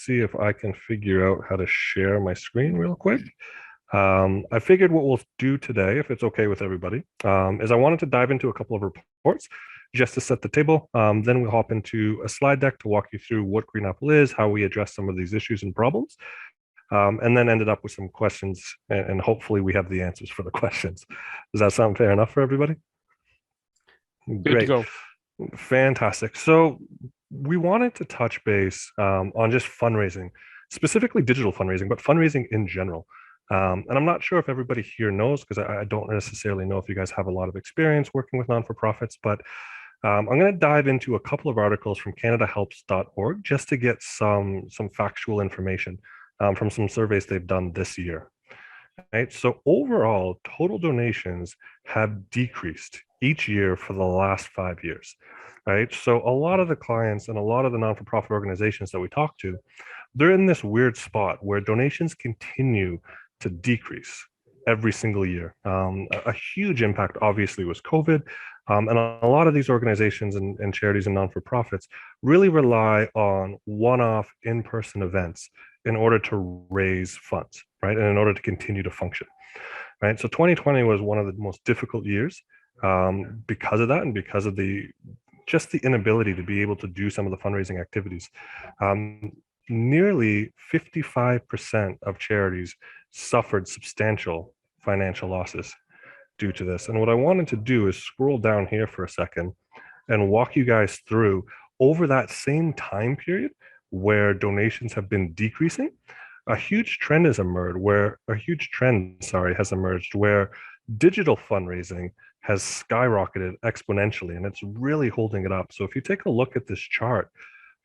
see if I can figure out how to share my screen real quick. I figured what we'll do today, if it's okay with everybody, is I wanted to dive into a couple of reports just to set the table. Then we'll hop into a slide deck to walk you through what Green Apple is, how we address some of these issues and problems, and then ended up with some questions, and hopefully we have the answers for the questions. Does that sound fair enough for everybody? Good to Great. go. Fantastic. So we wanted to touch base on just fundraising, specifically digital fundraising, but fundraising in general. And I'm not sure if everybody here knows, because I don't necessarily know if you guys have a lot of experience working with non-for-profits, but I'm going to dive into a couple of articles from CanadaHelps.org just to get some factual information from some surveys they've done this year. Right. So overall, total donations have decreased each year for the last 5 years. Right. So a lot of the clients and a lot of the non-for-profit organizations that we talk to, they're in this weird spot where donations continue to decrease every single year. A huge impact, obviously, was COVID. And a lot of these organizations and charities and non-for-profits really rely on one-off in-person events in order to raise funds, right? And in order to continue to function, right? So 2020 was one of the most difficult years because of that, and because of just the inability to be able to do some of the fundraising activities. Nearly 55% of charities suffered substantial financial losses due to this. And what I wanted to do is scroll down here for a second and walk you guys through over that same time period where donations have been decreasing. A huge trend has emerged where digital fundraising has skyrocketed exponentially, and it's really holding it up. So if you take a look at this chart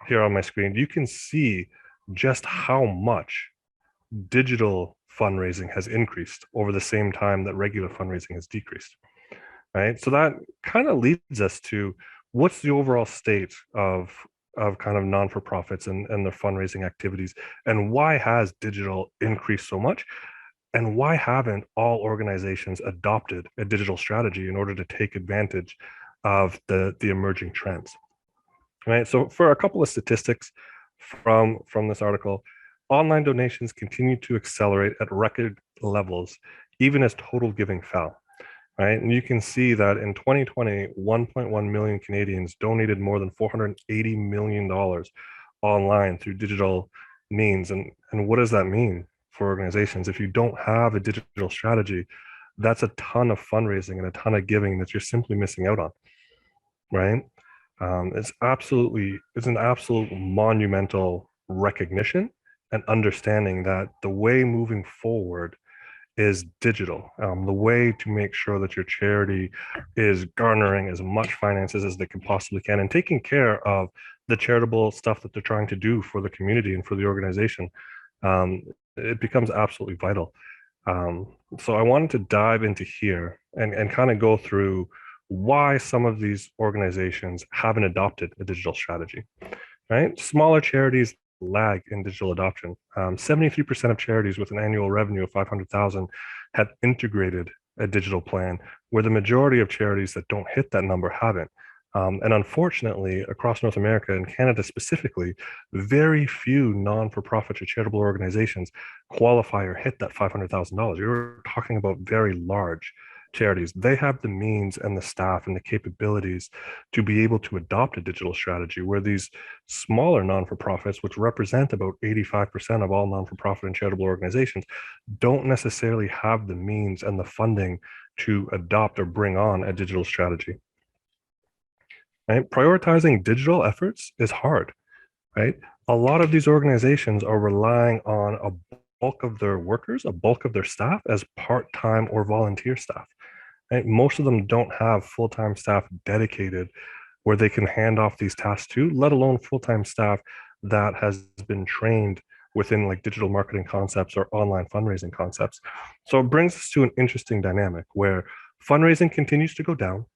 here on my screen, you can see just how much digital fundraising has increased over the same time that regular fundraising has decreased, right? So that kind of leads us to what's the overall state of kind of non-for-profits and their fundraising activities, and why has digital increased so much, and why haven't all organizations adopted a digital strategy in order to take advantage of the emerging trends, right? So for a couple of statistics from this article, online donations continue to accelerate at record levels, even as total giving fell, right? And you can see that in 2020, 1.1 million Canadians donated more than $480 million online through digital means. And what does that mean for organizations? If you don't have a digital strategy, that's a ton of fundraising and a ton of giving that you're simply missing out on, right? It's an absolute monumental recognition and understanding that the way moving forward is digital. The way to make sure that your charity is garnering as much finances as they can possibly can and taking care of the charitable stuff that they're trying to do for the community and for the organization, it becomes absolutely vital. So I wanted to dive into here and kind of go through why some of these organizations haven't adopted a digital strategy, right? Smaller charities lag in digital adoption. 73% of charities with an annual revenue of 500,000 have integrated a digital plan, where the majority of charities that don't hit that number haven't. And unfortunately, across North America and Canada specifically, very few non-for-profit or charitable organizations qualify or hit that $500,000. You're talking about very large charities. They have the means and the staff and the capabilities to be able to adopt a digital strategy, where these smaller non-for-profits, which represent about 85% of all non-for-profit and charitable organizations, don't necessarily have the means and the funding to adopt or bring on a digital strategy. Right? Prioritizing digital efforts is hard, right? A lot of these organizations are relying on a bulk of their workers, a bulk of their staff as part-time or volunteer staff. Right? Most of them don't have full-time staff dedicated where they can hand off these tasks to, let alone full-time staff that has been trained within like digital marketing concepts or online fundraising concepts. So it brings us to an interesting dynamic where fundraising continues to go down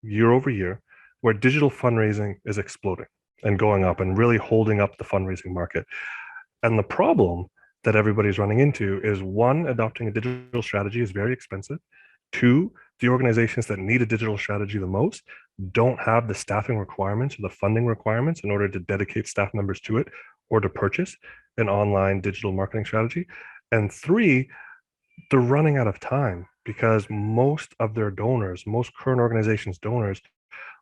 year over year, where digital fundraising is exploding and going up and really holding up the fundraising market. And the problem that everybody's running into is, one, adopting a digital strategy is very expensive. Two, the organizations that need a digital strategy the most don't have the staffing requirements or the funding requirements in order to dedicate staff members to it, or to purchase an online digital marketing strategy. And three, they're running out of time because most of their donors, most current organizations' donors,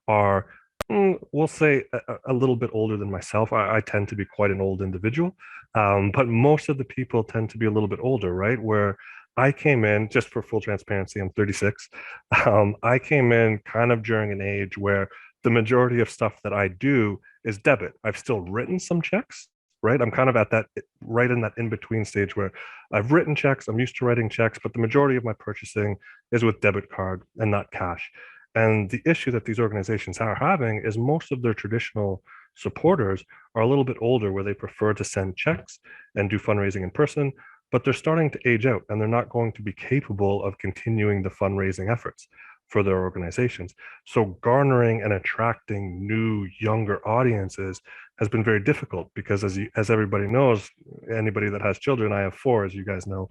are, we'll say, a little bit older than myself. I tend to be quite an old individual, but most of the people tend to be a little bit older, right? Where I came in, just for full transparency, I'm 36. I came in kind of during an age where the majority of stuff that I do is debit. I've still written some checks, right? I'm kind of at that, right in that in between stage where I've written checks, I'm used to writing checks, but the majority of my purchasing is with debit card and not cash. And the issue that these organizations are having is most of their traditional supporters are a little bit older, where they prefer to send checks and do fundraising in person, but they're starting to age out and they're not going to be capable of continuing the fundraising efforts for their organizations. So garnering and attracting new, younger audiences has been very difficult because, as everybody knows, anybody that has children, I have four, as you guys know,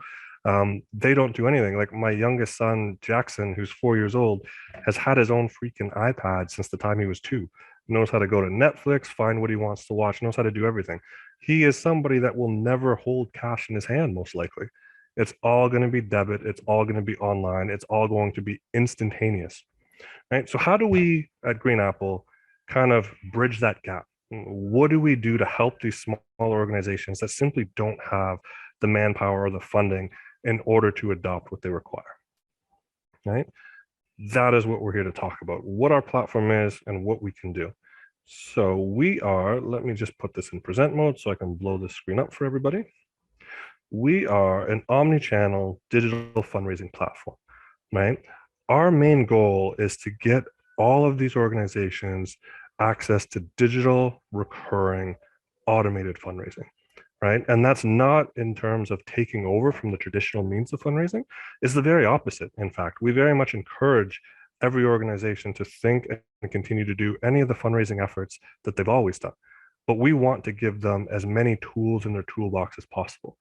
they don't do anything. Like my youngest son, Jackson, who's 4 years old, has had his own freaking iPad since the time he was two. Knows how to go to Netflix, find what he wants to watch, knows how to do everything. He is somebody that will never hold cash in his hand, most likely. It's all going to be debit. It's all going to be online. It's all going to be instantaneous, right? So how do we at Green Apple kind of bridge that gap? What do we do to help these small organizations that simply don't have the manpower or the funding in order to adopt what they require, right? That is what we're here to talk about, what our platform is and what we can do. So we are, let me just put this in present mode so I can blow this screen up for everybody. We are an omni-channel digital fundraising platform, right? Our main goal is to get all of these organizations access to digital, recurring, automated fundraising, right? And that's not in terms of taking over from the traditional means of fundraising. It's the very opposite. In fact, we very much encourage every organization to think and continue to do any of the fundraising efforts that they've always done. But we want to give them as many tools in their toolbox as possible.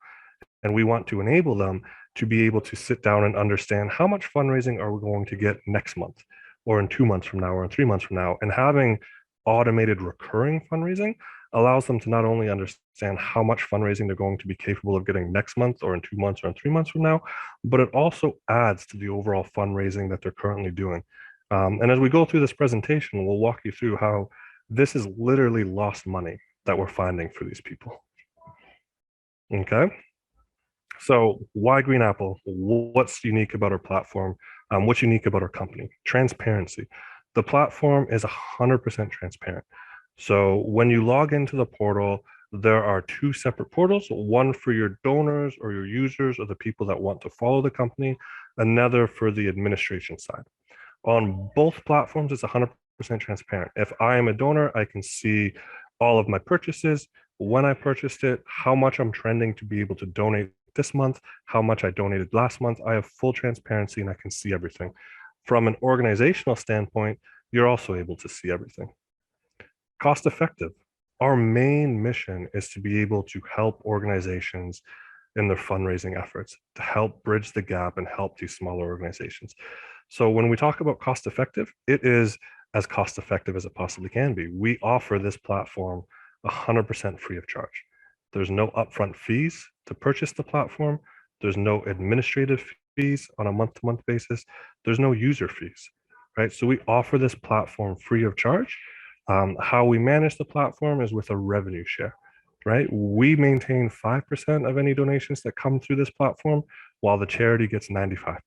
And we want to enable them to be able to sit down and understand how much fundraising are we going to get next month, or in 2 months from now, or in 3 months from now. And having automated recurring fundraising allows them to not only understand how much fundraising they're going to be capable of getting next month, or in 2 months, or in 3 months from now, but it also adds to the overall fundraising that they're currently doing. And as we go through this presentation, we'll walk you through how this is literally lost money that we're finding for these people. Okay. So why Green Apple? What's unique about our platform? What's unique about our company? Transparency. The platform is 100% transparent. So when you log into the portal, there are two separate portals, one for your donors or your users or the people that want to follow the company, another for the administration side. On both platforms, it's 100% transparent. If I am a donor, I can see all of my purchases, when I purchased it, how much I'm trending to be able to donate this month, how much I donated last month. I have full transparency and I can see everything. From an organizational standpoint, you're also able to see everything. Cost effective. Our main mission is to be able to help organizations in their fundraising efforts, to help bridge the gap and help these smaller organizations. So when we talk about cost effective, it is as cost effective as it possibly can be. We offer this platform 100% free of charge. There's no upfront fees to purchase the platform. There's no administrative fees on a month-to-month basis. There's no user fees, right? So we offer this platform free of charge. How we manage the platform is with a revenue share, right? We maintain 5% of any donations that come through this platform, while the charity gets 95%.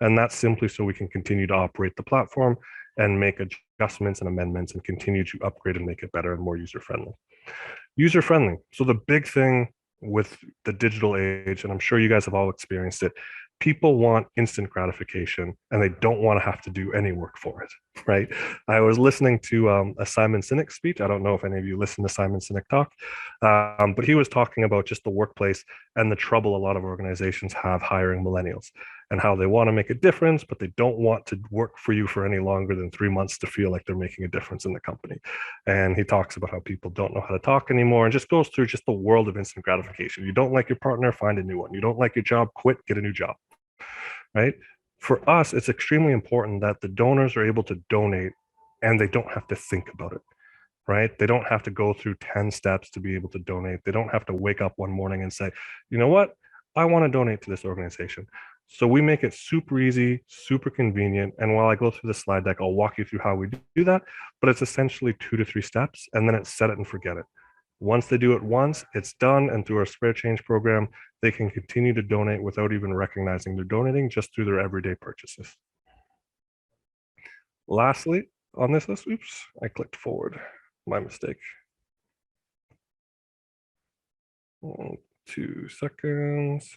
And that's simply so we can continue to operate the platform and make adjustments and amendments and continue to upgrade and make it better and more user-friendly. User-friendly. So the big thing with the digital age, and I'm sure you guys have all experienced it, people want instant gratification and they don't want to have to do any work for it, right? I was listening to a Simon Sinek speech. I don't know if any of you listen to Simon Sinek talk, but he was talking about just the workplace and the trouble a lot of organizations have hiring millennials, and how they want to make a difference, but they don't want to work for you for any longer than 3 months to feel like they're making a difference in the company. And he talks about how people don't know how to talk anymore, and just goes through just the world of instant gratification. You don't like your partner, find a new one. You don't like your job, quit, get a new job, right? For us, it's extremely important that the donors are able to donate and they don't have to think about it. right? They don't have to go through 10 steps to be able to donate. They don't have to wake up one morning and say, you know what? I want to donate to this organization. So we make it super easy, super convenient. And while I go through the slide deck, I'll walk you through how we do that. But it's essentially 2 to 3 steps, and then it's set it and forget it. Once they do it once, it's done. And through our spare change program, they can continue to donate without even recognizing they're donating, just through their everyday purchases. Lastly, on this list, oops, I clicked forward. My mistake. 2 seconds.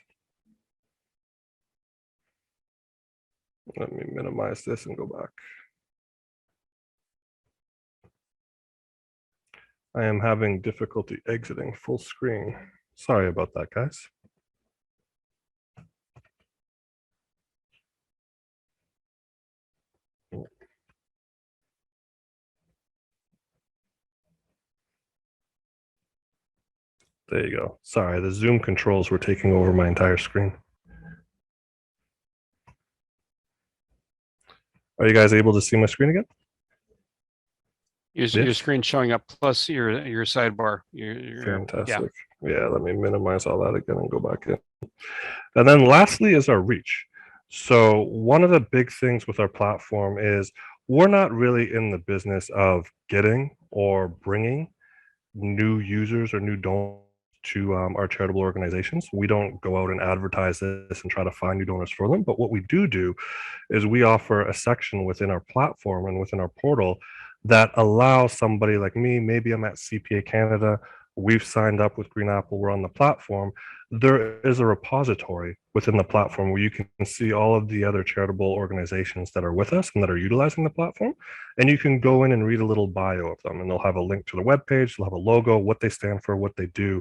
Let me minimize this and go back. I am having difficulty exiting full screen. Sorry about that, guys. There you go. Sorry, the Zoom controls were taking over my entire screen. Are you guys able to see my screen again? Your screen showing up plus your sidebar. Fantastic. Yeah, let me minimize all that again and go back in. And then lastly is our reach. So one of the big things with our platform is we're not really in the business of getting or bringing new users or new donors to our charitable organizations. We don't go out and advertise this and try to find new donors for them. But what we do is we offer a section within our platform and within our portal that allows somebody like me, maybe I'm at CPA Canada, we've signed up with Green Apple, we're on the platform. There is a repository within the platform where you can see all of the other charitable organizations that are with us and that are utilizing the platform. And you can go in and read a little bio of them, and they'll have a link to the webpage, they'll have a logo, what they stand for, what they do.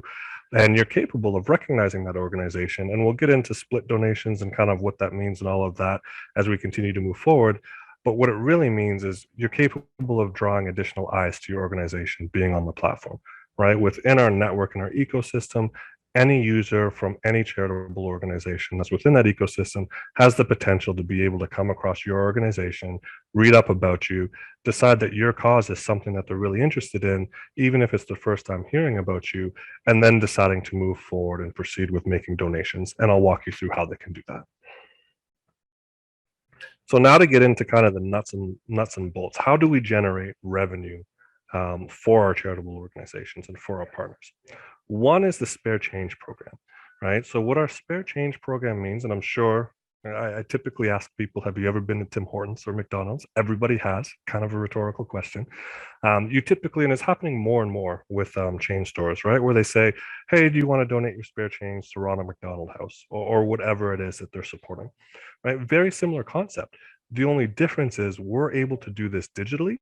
And you're capable of recognizing that organization. And we'll get into split donations and kind of what that means and all of that as we continue to move forward. But what it really means is you're capable of drawing additional eyes to your organization being on the platform, right? Within our network and our ecosystem, any user from any charitable organization that's within that ecosystem has the potential to be able to come across your organization, read up about you, decide that your cause is something that they're really interested in, even if it's the first time hearing about you, and then deciding to move forward and proceed with making donations. And I'll walk you through how they can do that. So now to get into kind of the nuts and bolts, how do we generate revenue for our charitable organizations and for our partners? One is the spare change program, right? So what our spare change program means, and I'm sure I typically ask people, have you ever been to Tim Hortons or McDonald's? Everybody has, kind of a rhetorical question. You typically, and it's happening more and more with chain stores, right? Where they say, hey, do you want to donate your spare change to Ronald McDonald House or whatever it is that they're supporting, right? Very similar concept. The only difference is we're able to do this digitally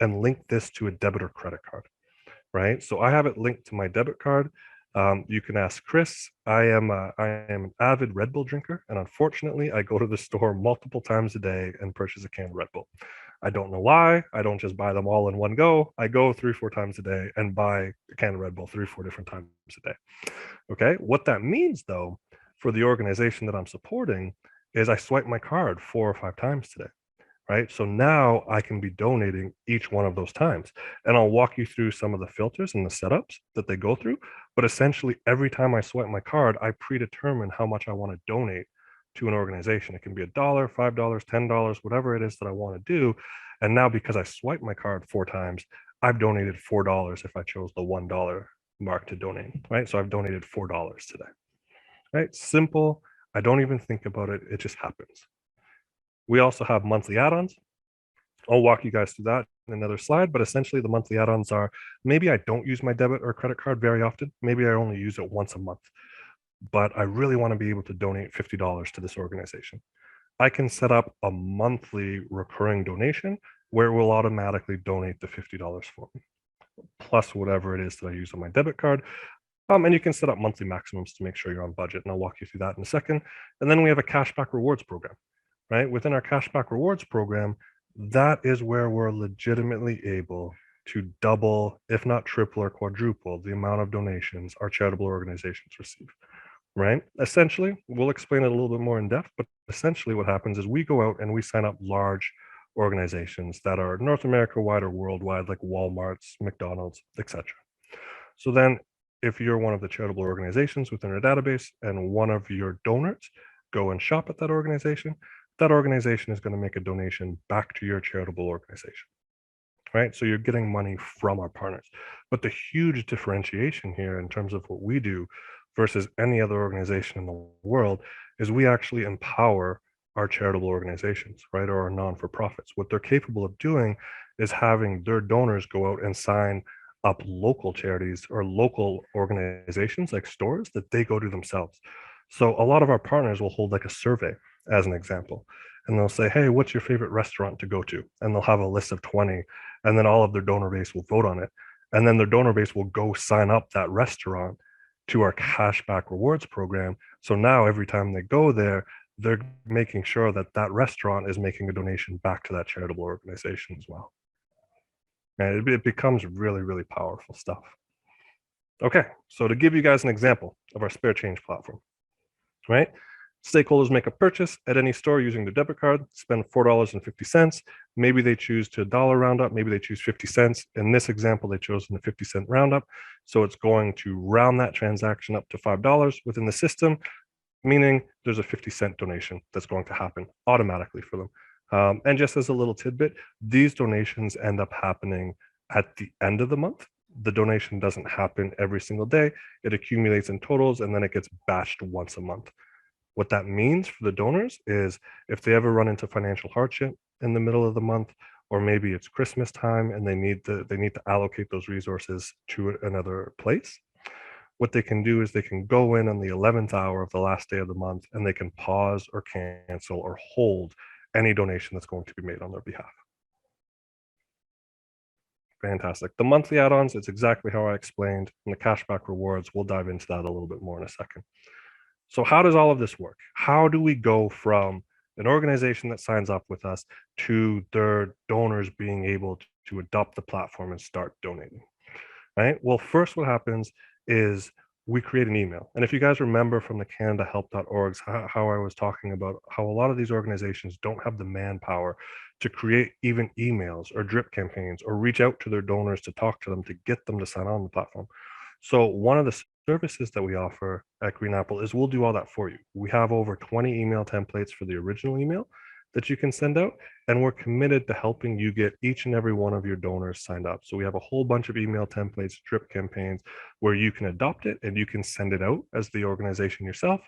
and link this to a debit or credit card, right? So I have it linked to my debit card. You can ask Chris. I am an avid Red Bull drinker, and unfortunately, I go to the store multiple times a day and purchase a can of Red Bull. I don't know why. I don't just buy them all in one go. I go 3-4 times a day and buy a can of Red Bull 3-4 different times a day. Okay. What that means, though, for the organization that I'm supporting, is I swipe my card 4 or 5 times today. Right. So now I can be donating each one of those times. And I'll walk you through some of the filters and the setups that they go through. But essentially, every time I swipe my card, I predetermine how much I want to donate to an organization. It can be $1, $5, $10, whatever it is that I want to do. And now, because I swipe my card 4 times, I've donated $4 if I chose the $1 mark to donate. Right. So I've donated $4 today. Right. Simple. I don't even think about it. It just happens. We also have monthly add-ons. I'll walk you guys through that in another slide, but essentially the monthly add-ons are, maybe I don't use my debit or credit card very often. Maybe I only use it once a month, but I really want to be able to donate $50 to this organization. I can set up a monthly recurring donation where it will automatically donate the $50 for me, plus whatever it is that I use on my debit card. And you can set up monthly maximums to make sure you're on budget, and I'll walk you through that in a second. And then we have a cashback rewards program. Right? Within our cashback rewards program, that is where we're legitimately able to double, if not triple or quadruple, the amount of donations our charitable organizations receive. Right? Essentially, we'll explain it a little bit more in depth, but essentially what happens is we go out and we sign up large organizations that are North America wide or worldwide, like Walmart's, McDonald's, etc. So then if you're one of the charitable organizations within our database and one of your donors go and shop at that organization is going to make a donation back to your charitable organization, right? So you're getting money from our partners. But the huge differentiation here in terms of what we do versus any other organization in the world is we actually empower our charitable organizations, right? Or our non-for-profits. What they're capable of doing is having their donors go out and sign up local charities or local organizations like stores that they go to themselves. So a lot of our partners will hold like a survey as an example, and they'll say, hey, what's your favorite restaurant to go to? And they'll have a list of 20, and then all of their donor base will vote on it. And then their donor base will go sign up that restaurant to our cashback rewards program. So now every time they go there, they're making sure that that restaurant is making a donation back to that charitable organization as well. And it becomes really, really powerful stuff. Okay, so to give you guys an example of our spare change platform, right? Stakeholders make a purchase at any store using their debit card, spend $4.50. Maybe they choose to dollar round up, maybe they choose 50 cents. In this example, they chose the 50-cent roundup. So it's going to round that transaction up to $5 within the system, meaning there's a 50-cent donation that's going to happen automatically for them. And just as a little tidbit, these donations end up happening at the end of the month. The donation doesn't happen every single day. It accumulates in totals, and then it gets batched once a month. What that means for the donors is if they ever run into financial hardship in the middle of the month, or maybe it's Christmas time and they need to allocate those resources to another place, what they can do is they can go in on the 11th hour of the last day of the month and they can pause or cancel or hold any donation that's going to be made on their behalf. Fantastic. The monthly add-ons, it's exactly how I explained, and the cashback rewards, we'll dive into that a little bit more in a second. So how does all of this work? How do we go from an organization that signs up with us to their donors being able to adopt the platform and start donating, right? Well, first what happens is we create an email. And if you guys remember from the CanadaHelp.orgs, how I was talking about how a lot of these organizations don't have the manpower to create even emails or drip campaigns or reach out to their donors to talk to them to get them to sign on the platform. So one of the services that we offer at Green Apple is we'll do all that for you. We have over 20 email templates for the original email that you can send out, and we're committed to helping you get each and every one of your donors signed up. So we have a whole bunch of email templates, drip campaigns, where you can adopt it and you can send it out as the organization yourself,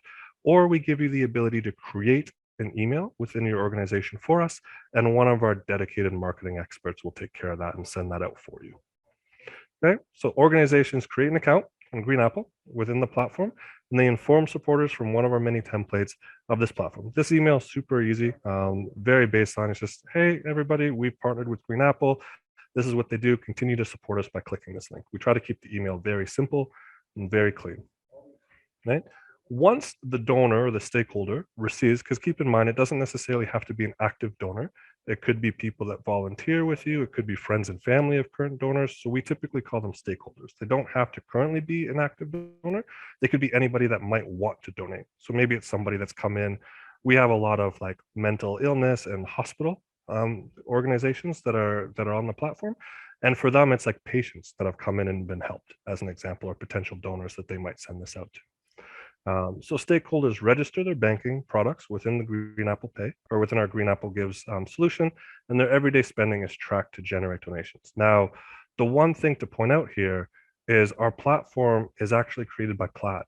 or we give you the ability to create an email within your organization for us, and one of our dedicated marketing experts will take care of that and send that out for you. Okay, so organizations create an account on Green Apple within the platform, and they inform supporters from one of our many templates of this platform. This email is super easy, very baseline. It's just, hey, everybody, we've partnered with Green Apple. This is what they do. Continue to support us by clicking this link. We try to keep the email very simple and very clean, right? Once the donor or the stakeholder receives, because keep in mind, it doesn't necessarily have to be an active donor. It could be people that volunteer with you. It could be friends and family of current donors. So we typically call them stakeholders. They don't have to currently be an active donor. They could be anybody that might want to donate. So maybe it's somebody that's come in. We have a lot of like mental illness and hospital organizations that are on the platform. And for them, it's like patients that have come in and been helped, as an example, or potential donors that they might send this out to. So stakeholders register their banking products within the Green Apple Pay or within our Green Apple Gives solution, and their everyday spending is tracked to generate donations. Now, the one thing to point out here is our platform is actually created by Plaid,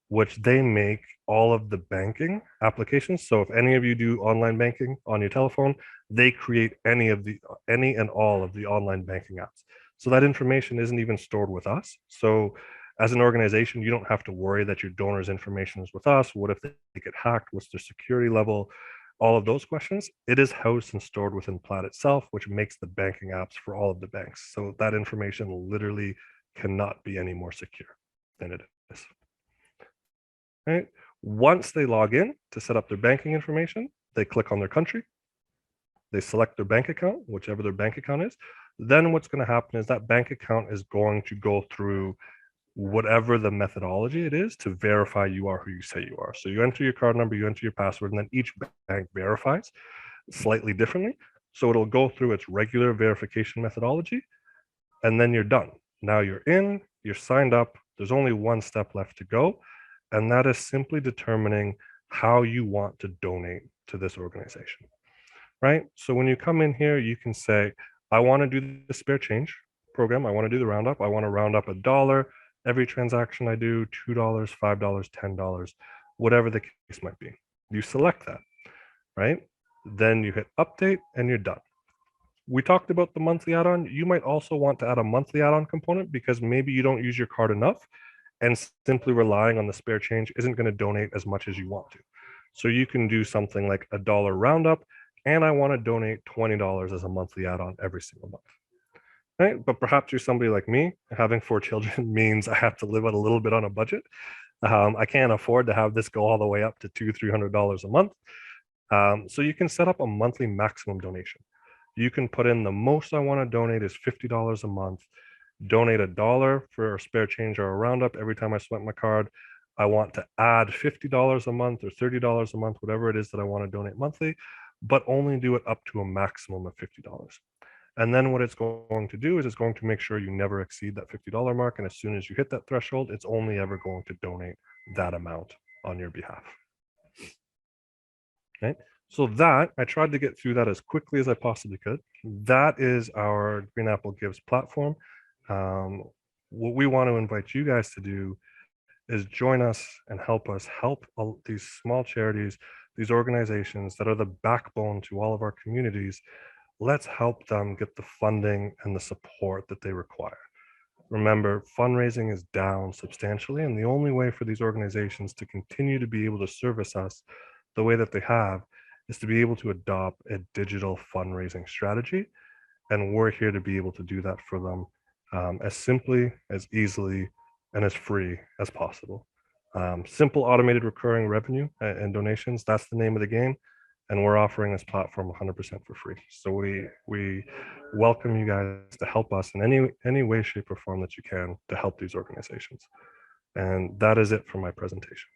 which they make all of the banking applications. So if any of you do online banking on your telephone, they create any and all of the online banking apps. So that information isn't even stored with us. So as an organization, you don't have to worry that your donors' information is with us. What if they get hacked? What's their security level? All of those questions. It is housed and stored within Plaid itself, which makes the banking apps for all of the banks. So that information literally cannot be any more secure than it is. Right? Once they log in to set up their banking information, they click on their country. They select their bank account, whichever their bank account is. Then what's going to happen is that bank account is going to go through whatever the methodology it is to verify you are who you say you are. So you enter your card number, you enter your password, and then each bank verifies slightly differently. So it'll go through its regular verification methodology, and then you're done. Now you're in, you're signed up. There's only one step left to go, and that is simply determining how you want to donate to this organization, right? So when you come in here, you can say, I want to do the spare change program. I want to do the roundup. I want to round up $1 every transaction I do, $2, $5, $10, whatever the case might be. You select that, right? Then you hit update and you're done. We talked about the monthly add-on. You might also want to add a monthly add-on component because maybe you don't use your card enough and simply relying on the spare change isn't going to donate as much as you want to. So you can do something like $1 roundup, and I want to donate $20 as a monthly add-on every single month. Right? But perhaps you're somebody like me. Having 4 children means I have to live out a little bit on a budget. I can't afford to have this go all the way up to $200-300 a month. So you can set up a monthly maximum donation. You can put in the most I want to donate is $50 a month. Donate $1 for a spare change or a roundup every time I swipe my card. I want to add $50 a month or $30 a month, whatever it is that I want to donate monthly, but only do it up to a maximum of $50. And then what it's going to do is it's going to make sure you never exceed that $50 mark. And as soon as you hit that threshold, it's only ever going to donate that amount on your behalf. Okay. So that, I tried to get through that as quickly as I possibly could. That is our Green Apple Gives platform. What we want to invite you guys to do is join us and help us help these small charities, these organizations that are the backbone to all of our communities. Let's help them get the funding and the support that they require. Remember, fundraising is down substantially, and the only way for these organizations to continue to be able to service us the way that they have is to be able to adopt a digital fundraising strategy. And we're here to be able to do that for them as simply, as easily, and as free as possible. Simple automated recurring revenue and donations, that's the name of the game. And we're offering this platform 100% for free. So we welcome you guys to help us in any way, shape, or form that you can to help these organizations. And that is it for my presentation.